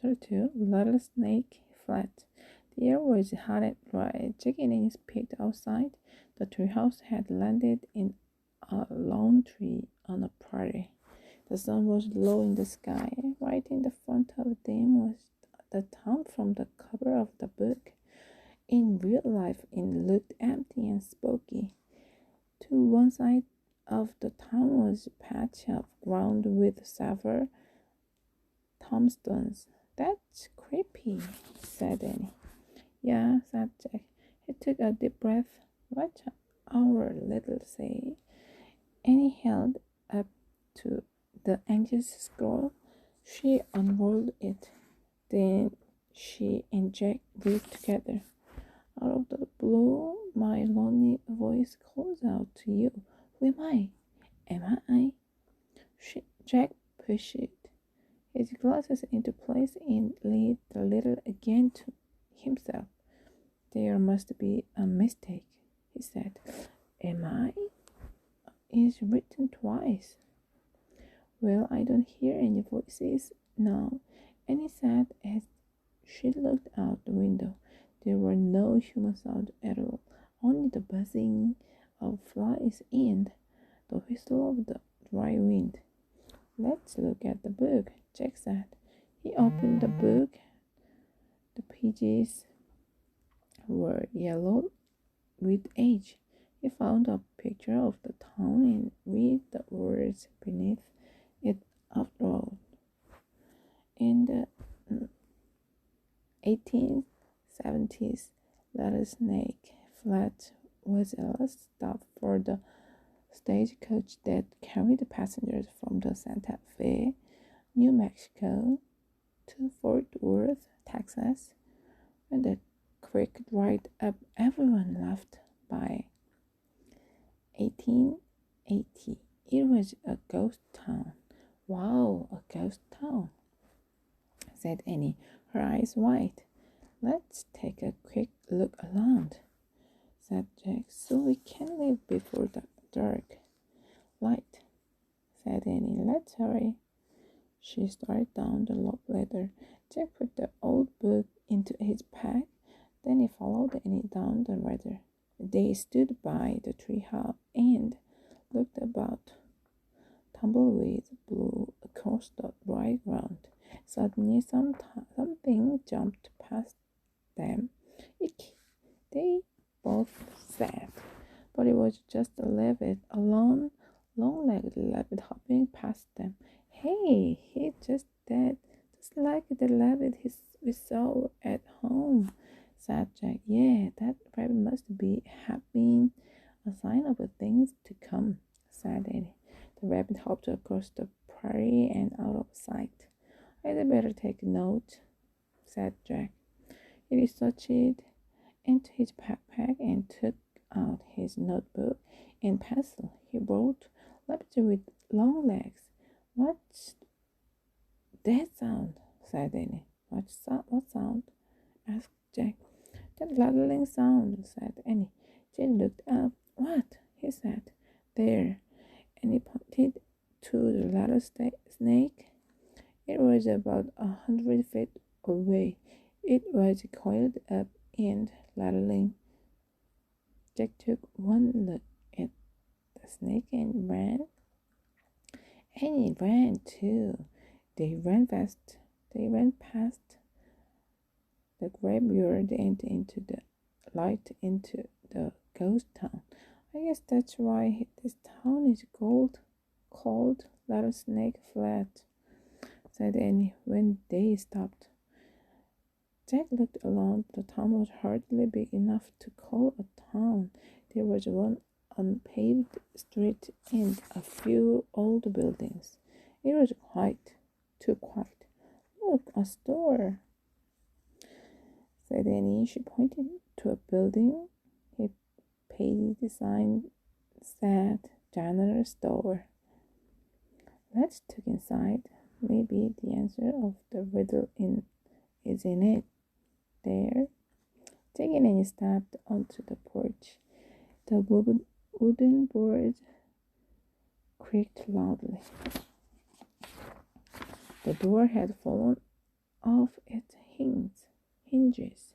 Chapter 2 Little Snake Flat. The air was hot and dry. Jack and Annie peeked outside. The treehouse had landed in a lone tree on a prairie. The sun was low in the sky. Right in the front of them was the town from the cover of the book. In real life, it looked empty and spooky. To one side of the town was a patch of ground with several tombstones. That's creepy, said Annie. Yeah, said Jack. He took a deep breath. What's our little say? Annie held up to the anxious scroll. She unrolled it. Then she and Jack breathed together. Out of the blue, my lonely voice calls out to you. Who am I? Am I? Jack pushed his glasses into place and lit the little again to himself. There must be a mistake, he said. Am I? Is written twice. Well, I don't hear any voices now, Annie said as she looked out the window. There were no human sounds at all, only the buzzing of flies and the whistle of the dry wind. Let's look at the book, Jack said. He opened the book. The pages were yellow with age. He found a picture of the town and read the words beneath it outright. In the 1870s, Rattlesnake Flat was a last stop for the stagecoach that carried passengers from the Santa Fe, New Mexico, to Fort Worth, Texas. When the creek dried up, everyone left. By 1880, it was a ghost town. Wow, a ghost town, said Annie, her eyes wide. Let's take a quick look around, said Jack, so we can leave before the dark. Light, said Annie. Let's hurry. She started down the rope ladder. Jack put the old book into his pack. Then he followed Annie down the ladder. They stood by the treehouse and looked about. Tumbleweeds blew across the dry ground. Suddenly, something jumped past them. Ick, they both said. But it was just a rabbit, a long-legged rabbit hopping past them. Hey, he's just dead, just like the rabbit we saw at home, said Jack. Yeah, that rabbit must have been a sign of the things to come, said Annie. The rabbit hopped across the prairie and out of sight. I'd better take a note, said Jack. He researched into his backpack and took out his notebook and pencil. He wrote, "Rabbit with long legs." What's that sound? Said Annie. What sound? Asked Jack. That rattling sound, said Annie. Jack looked up. What? He said. There. And he pointed to the rattlesnake. It was about 100 feet away. It was coiled up and rattling. Jack took one look at the snake and ran. Annie ran too. They ran fast. They ran past the graveyard and into the light into the ghost town. I guess that's why this town is called Rattlesnake Flat, said Annie when they stopped. Jack looked around. The town was hardly big enough to call a town. There was one unpaved street and a few old buildings. It was too quiet. Look, a store, said Annie. She pointed to a building. A painted sign said General Store. Let's look inside. Maybe the answer of the riddle is in it. There. Jack and Annie stepped onto the porch. The wooden board creaked loudly. The door had fallen off hinges.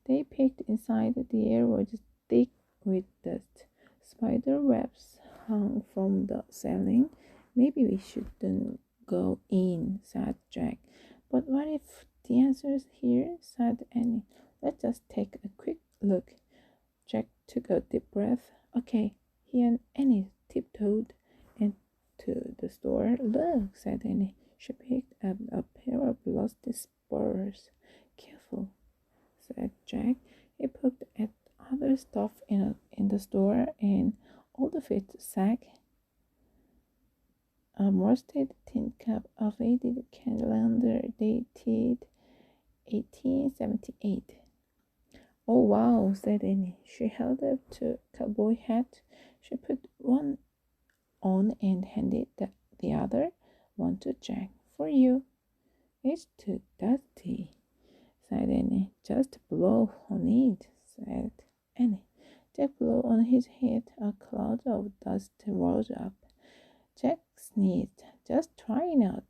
They peeked inside. The air was thick with dust. Spider webs hung from the ceiling. Maybe we shouldn't go in, said Jack. But what if the answer's here, said Annie. Let's just take a quick look. Jack took a deep breath. Okay, he and Annie tiptoed into the store. Look, said Annie. She picked up a pair of rusty spurs. Careful, said Jack. He poked at other stuff in the store, and all of it sack, a rusted tin cup, a faded calendar dated 1878. Oh wow, said Annie. She held up two cowboy hats. She put one on and handed the other one to Jack. For you. It's too dusty, said Annie. Just blow on it, said Annie. Jack blew on his head. A cloud of dust rose up. Jack sneezed. Just try it out,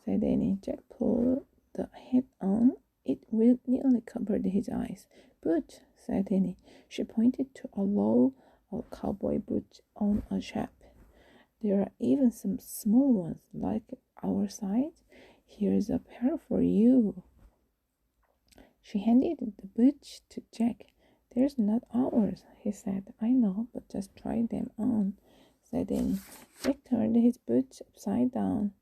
said Annie. Jack pulled the hat on. It nearly covered his eyes. Boots, said Annie. She pointed to a row of cowboy boots on a shelf. There are even some small ones like our size. Here's a pair for you. She handed the boots to Jack. There's not ours, he said. I know, but just try them on, said Annie. Jack turned his boots upside down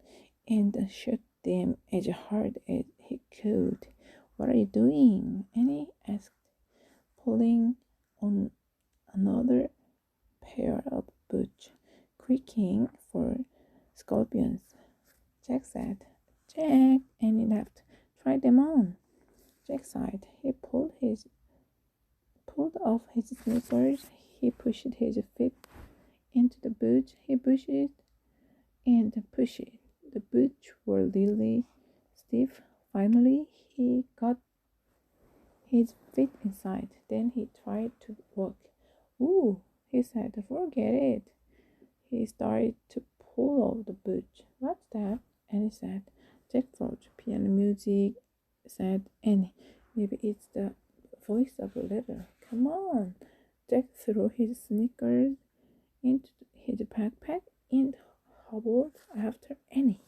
and shook them as hard as he could. What are you doing? Annie asked, pulling on another pair of boots, creaking for scorpions. Jack said. Jack, Annie laughed. Try them on. Jack sighed. He pulled off his sneakers. He pushed his feet into the boots. He pushed and pushed. The boots were really stiff. Finally, he got his feet inside. Then he tried to walk. Ooh, he said, forget it. He started to pull off the boots. What's that? Annie said. Jack thought piano music, said Annie. Maybe it's the voice of a letter. Come on. Jack threw his sneakers into his backpack and hobbled after Annie.